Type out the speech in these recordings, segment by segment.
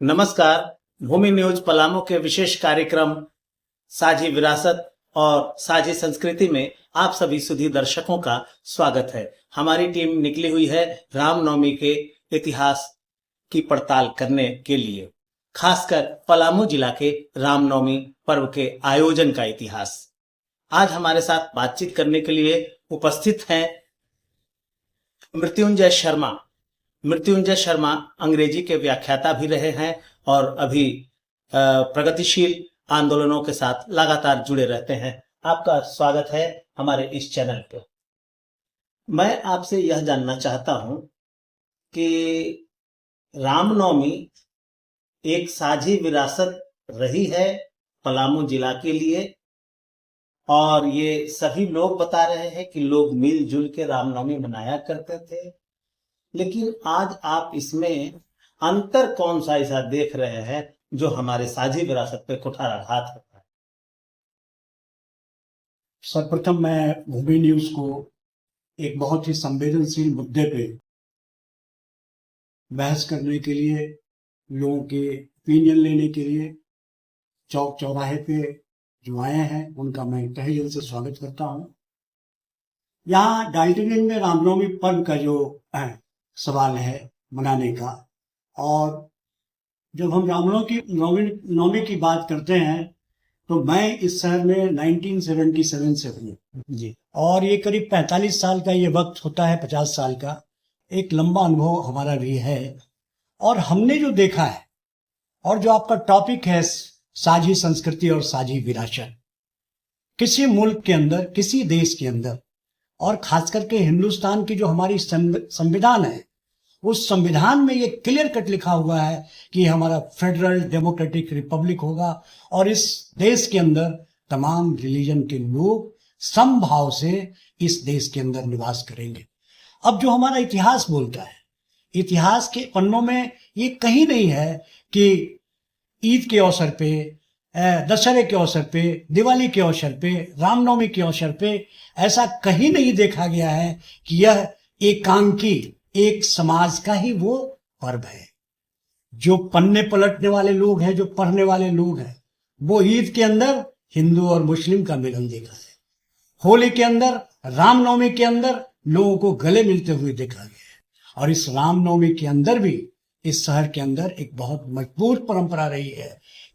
नमस्कार। भूमि न्यूज पलामू के विशेष कार्यक्रम साझी विरासत और साझी संस्कृति में आप सभी सुधी दर्शकों का स्वागत है। हमारी टीम निकली हुई है रामनवमी के इतिहास की पड़ताल करने के लिए, खासकर पलामू जिला के रामनवमी पर्व के आयोजन का इतिहास। आज हमारे साथ बातचीत करने के लिए उपस्थित हैं मृत्युंजय शर्मा। मृत्युंजय शर्मा अंग्रेजी के व्याख्याता भी रहे हैं और अभी प्रगतिशील आंदोलनों के साथ लगातार जुड़े रहते हैं। आपका स्वागत है हमारे इस चैनल पे। मैं आपसे यह जानना चाहता हूं कि रामनवमी एक साझी विरासत रही है पलामू जिला के लिए, और ये सभी लोग बता रहे हैं कि लोग मिलजुल के रामनवमी मनाया करते थे, लेकिन आज आप इसमें अंतर कौन सा ऐसा देख रहे हैं जो हमारे साझी विरासत पे कुठाराघात होता है? सर्वप्रथम मैं भूमि न्यूज को एक बहुत ही संवेदनशील मुद्दे पे बहस करने के लिए, लोगों के ओपिनियन लेने के लिए चौक चौराहे पे जो आए हैं उनका मैं तहे दिल से स्वागत करता हूं। यहाँ डाल्टनगंज में रामनवमी पर्व का जो सवाल है मनाने का, और जब हम रामनवमी की बात करते हैं तो मैं इस शहर में 1977 से हूँ जी, और ये करीब 45 साल का ये वक्त होता है, 50 साल का एक लंबा अनुभव हमारा भी है। और हमने जो देखा है, और जो आपका टॉपिक है साझी संस्कृति और साझी विरासत, किसी मुल्क के अंदर, किसी देश के अंदर, और खास करके हिंदुस्तान की जो हमारी संविधान है, उस संविधान में ये क्लियर कट लिखा हुआ है कि हमारा फेडरल डेमोक्रेटिक रिपब्लिक होगा और इस देश के अंदर तमाम रिलीजन के लोग समभाव से इस देश के अंदर निवास करेंगे। अब जो हमारा इतिहास बोलता है, इतिहास के पन्नों में ये कहीं नहीं है कि ईद के अवसर पे, दशहरे के अवसर पे, दिवाली के अवसर पे, रामनवमी के अवसर पे ऐसा कहीं नहीं देखा गया है कि यह एकांकी एक समाज का ही वो पर्व है। जो पन्ने पलटने वाले लोग हैं, जो पढ़ने वाले लोग हैं, वो ईद के अंदर हिंदू और मुस्लिम का मिलन देखा है, होली के अंदर, रामनवमी के अंदर लोगों को गले मिलते हुए देखा गया है। और इस रामनवमी के अंदर भी इस शहर के अंदर एक बहुत मजबूत परंपरा रही है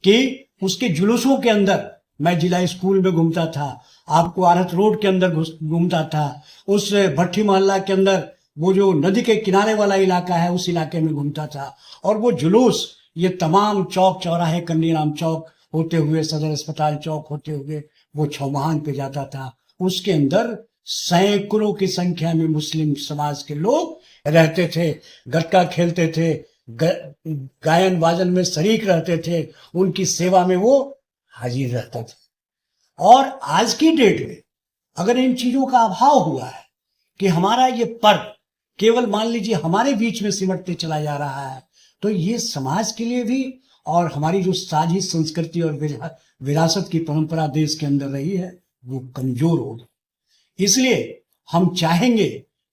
कि उसके जुलूसों के अंदर, मैं जिला स्कूल में घूमता था, आपको आरत रोड के अंदर घूमता था, उस भट्टी मोहल्ला के अंदर वो जो नदी के किनारे वाला इलाका है उस इलाके में घूमता था, और वो जुलूस ये तमाम चौक चौराहे, कन्नीराम चौक होते हुए, सदर अस्पताल चौक होते हुए वो छौमहान पे जाता था। उसके अंदर सैकड़ों की संख्या में मुस्लिम समाज के लोग रहते थे, गटका खेलते थे, गायन वाजन में शरीक रहते थे, उनकी सेवा में वो हाजिर रहते थे। और आज की डेट में अगर इन चीजों का अभाव हुआ है कि हमारा ये पर्व केवल मान लीजिए हमारे बीच में सिमटते चला जा रहा है, तो ये समाज के लिए भी, और हमारी जो साझी संस्कृति और विरासत की परंपरा देश के अंदर रही है, वो कमजोर होगी। इसलिए हम चाहेंगे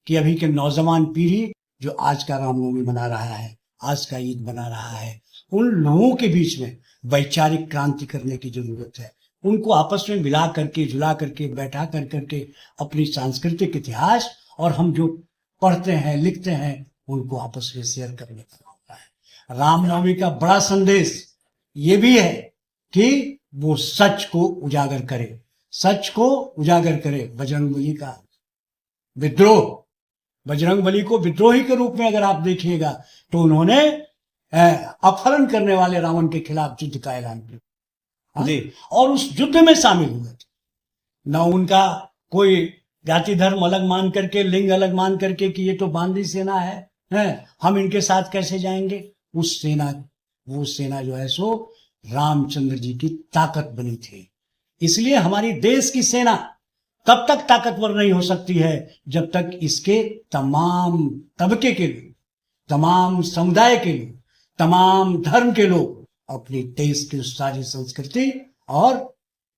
कि अभी के नौजवान पीढ़ी जो आज का रामनवमी मना रहा है, आज का ईद मना रहा है, उन लोगों के बीच में वैचारिक क्रांति करने की जरूरत है। उनको आपस में मिला करके, जुला करके, बैठा करके अपनी सांस्कृतिक इतिहास और हम जो पढ़ते हैं, लिखते हैं, उनको आपस में शेयर करने का होता है। रामनवमी का बड़ा संदेश ये भी है कि वो सच को उजागर करे, सच को उजागर करे। बजरंगबली का विद्रोह, बजरंगबली को विद्रोही के रूप में अगर आप देखिएगा तो उन्होंने अपहरण करने वाले रावण के खिलाफ युद्ध का ऐलान किया और उस युद्ध में शामिल हुए थे। न उनका कोई जाति धर्म अलग मान करके, लिंग अलग मान करके कि ये तो बांदी सेना है, हम इनके साथ कैसे जाएंगे। उस सेना, वो सेना जो है सो रामचंद्र जी की ताकत बनी थी। इसलिए हमारी देश की सेना तब तक ताकतवर नहीं हो सकती है जब तक इसके तमाम तबके के लोग, तमाम समुदाय के लोग, तमाम धर्म के लोग अपनी देश की सारी संस्कृति और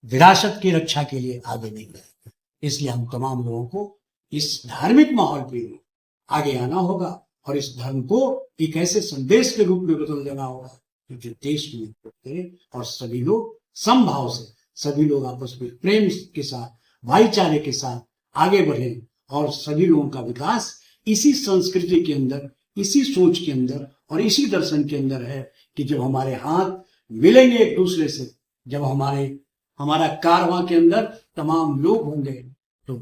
विरासत की रक्षा के लिए आगे नहीं बढ़े। इसलिए हम तमाम लोगों को इस धार्मिक माहौल पे आगे आना होगा और इस धर्म को एक ऐसे संदेश के रूप में बदल देना होगा कि जो देश में करें और सभी लोग समभाव से, सभी लोग आपस में प्रेम के साथ, भाईचारे के साथ आगे बढ़े और सभी लोगों का विकास इसी संस्कृति के अंदर, इसी सोच के अंदर और इसी दर्शन के अंदर है कि जब हमारे हाथ मिलेंगे एक दूसरे से, जब हमारा कारवां के अंदर तमाम लोग होंगे तो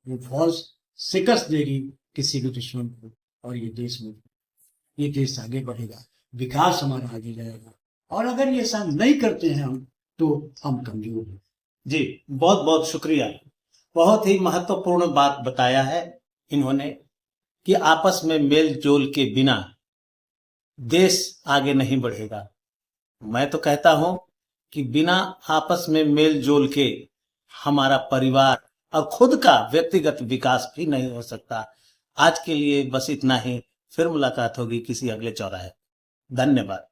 वो फौज शिकस्त देगी किसी भी दुश्मन को और ये देश आगे बढ़ेगा, विकास हमारा आगे जाएगा। और अगर ये ऐसा नहीं करते हैं हम तो हम कमजोर हैं। जी, बहुत बहुत शुक्रिया। बहुत ही महत्वपूर्ण बात बताया है इन्होंने कि आपस में मेल जोल के बिना देश आगे नहीं बढ़ेगा। मैं तो कहता हूं कि बिना आपस में मेल जोल के हमारा परिवार और खुद का व्यक्तिगत विकास भी नहीं हो सकता। आज के लिए बस इतना ही, फिर मुलाकात होगी किसी अगले चौराहे। धन्यवाद।